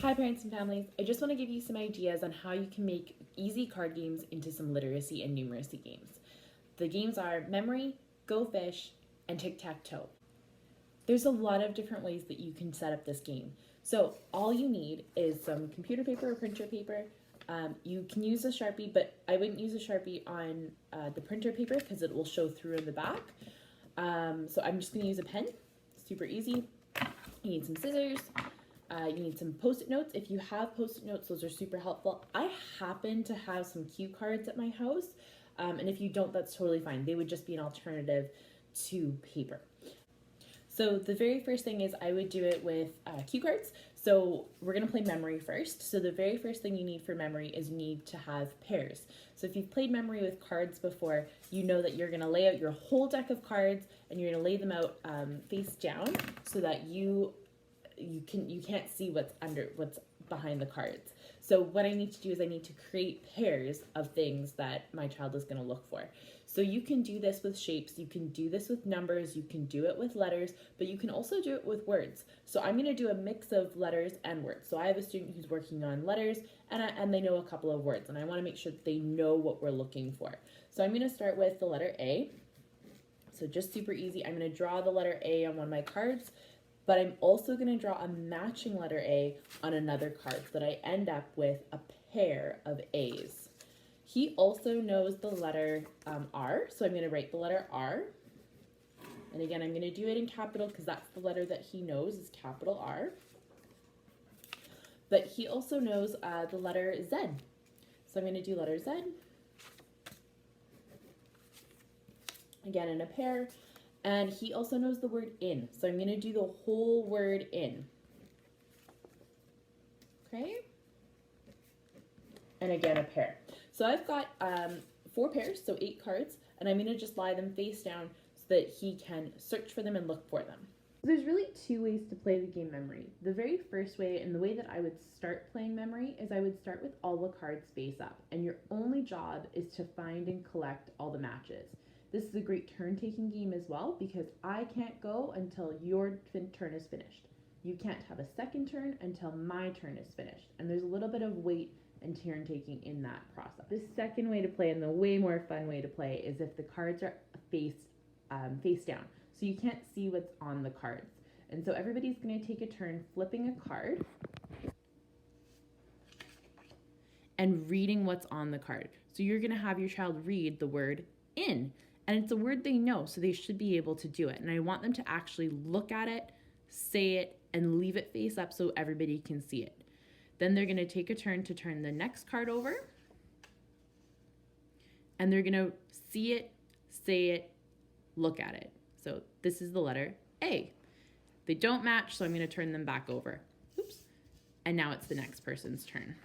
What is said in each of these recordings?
Hi parents and families, I just want to give you some ideas on how you can make easy card games into some literacy and numeracy games. The games are Memory, Go Fish, and TicTac Toe. There's a lot of different ways that you can set up this game. So all you need is some computer paper or printer paper. You can use a Sharpie, but I wouldn't use a Sharpie on the printer paper because it will show through in the back. So I'm just going to use a pen, super easy. You need some scissors. You need some Post-it notes. If you have Post-it notes, those are super helpful. I happen to have some cue cards at my house, and if you don't, that's totally fine. They would just be an alternative to paper. So the very first thing is I would do it with cue cards. So we're going to play Memory first. So the very first thing you need for Memory is you need to have pairs. So if you've played Memory with cards before, you know that you're going to lay out your whole deck of cards and you're going to lay them out face down so that you can't see what's behind the cards. So what I need to do is I need to create pairs of things that my child is going to look for. So you can do this with shapes, you can do this with numbers, you can do it with letters, but you can also do it with words. So I'm going to do a mix of letters and words. So I have a student who's working on letters and they know a couple of words, and I want to make sure that they know what we're looking for. So I'm going to start with the letter A. So just super easy. I'm going to draw the letter A on one of my cards, but I'm also going to draw a matching letter A on another card so that I end up with a pair of A's. He also knows the letter R, so I'm going to write the letter R. And again, I'm going to do it in capital because that's the letter that he knows is capital R. But he also knows the letter Z. So I'm going to do letter Z. Again, in a pair. And he also knows the word in. So I'm going to do the whole word in. Okay? And again, a pair. So I've got 4 pairs, so 8 cards, and I'm going to just lie them face down so that he can search for them and look for them. There's really 2 ways to play the game Memory. The very first way, and the way that I would start playing Memory, is I would start with all the cards face up, and your only job is to find and collect all the matches. This is a great turn-taking game as well because I can't go until your turn is finished. You can't have a second turn until my turn is finished, and there's a little bit of weight and turn-taking in that process. The second way to play, and the way more fun way to play, is if the cards are face down. So you can't see what's on the cards. And so everybody's going to take a turn flipping a card and reading what's on the card. So you're going to have your child read the word in. And it's a word they know, so they should be able to do it. And I want them to actually look at it, say it, and leave it face up so everybody can see it. Then they're going to take a turn to turn the next card over. And they're going to see it, say it, look at it. So this is the letter A. They don't match, so I'm going to turn them back over. Oops. And now it's the next person's turn.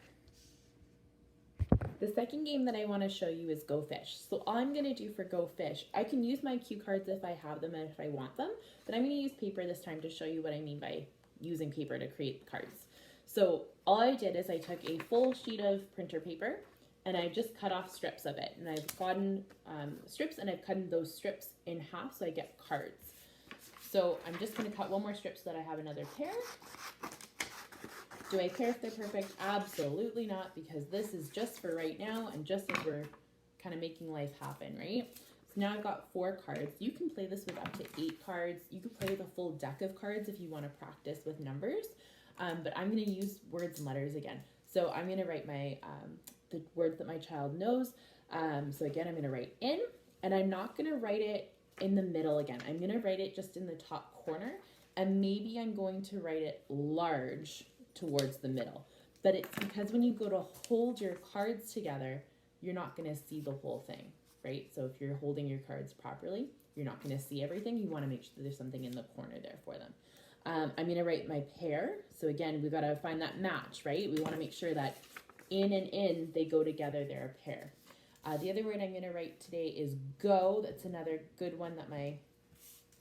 The second game that I want to show you is Go Fish. So all I'm going to do for Go Fish, I can use my cue cards if I have them and if I want them, but I'm going to use paper this time to show you what I mean by using paper to create the cards. So all I did is I took a full sheet of printer paper and I just cut off strips of it. And I've gotten strips and I've cut those strips in half so I get cards. So I'm just going to cut one more strip so that I have another pair. Do I care if they're perfect? Absolutely not, because this is just for right now and just as we're kind of making life happen, right? So now I've got 4 cards. You can play this with up to 8 cards. You could play with a full deck of cards if you want to practice with numbers, but I'm going to use words and letters again. So I'm going to write my the words that my child knows. So again, I'm going to write in, and I'm not going to write it in the middle again. I'm going to write it just in the top corner, and maybe I'm going to write it large towards the middle. But it's because when you go to hold your cards together, you're not going to see the whole thing, right? So if you're holding your cards properly, you're not going to see everything. You want to make sure that there's something in the corner there for them. I'm going to write my pair. So again, we've got to find that match, right? We want to make sure that in and in, they go together, they're a pair. The other word I'm going to write today is go. That's another good one that my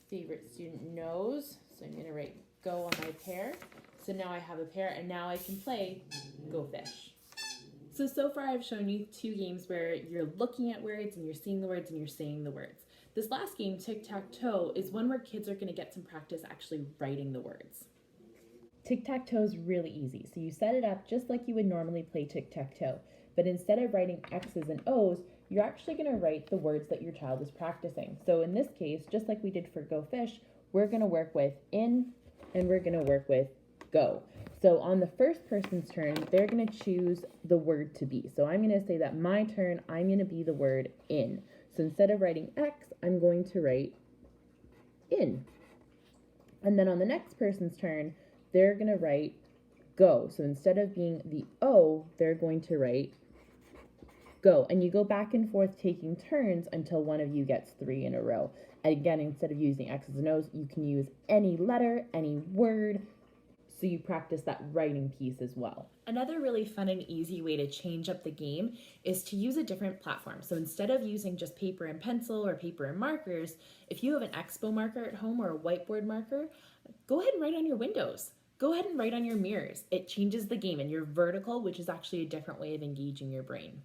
favorite student knows. So I'm going to write go on my pair. So now I have a pair, and now I can play Go Fish. So far I've shown you 2 games where you're looking at words and you're seeing the words and you're saying the words. This last game, Tic Tac Toe, is one where kids are going to get some practice actually writing the words. Tic-tac-toe is really easy. So you set it up just like you would normally play tic-tac-toe. But instead of writing X's and O's, you're actually going to write the words that your child is practicing. So in this case, just like we did for go fish, we're going to work with in and we're going to work with go. So on the first person's turn, they're going to choose the word to be. So I'm going to say that my turn, I'm going to be the word in. So instead of writing X, I'm going to write in. And then on the next person's turn, they're going to write go. So instead of being the O, they're going to write go. And you go back and forth taking turns until one of you gets 3 in a row. And again, instead of using X's and O's, you can use any letter, any word, so you practice that writing piece as well. Another really fun and easy way to change up the game is to use a different platform. So instead of using just paper and pencil or paper and markers, if you have an expo marker at home or a whiteboard marker, go ahead and write on your windows. Go ahead and write on your mirrors. It changes the game, and you're vertical, which is actually a different way of engaging your brain.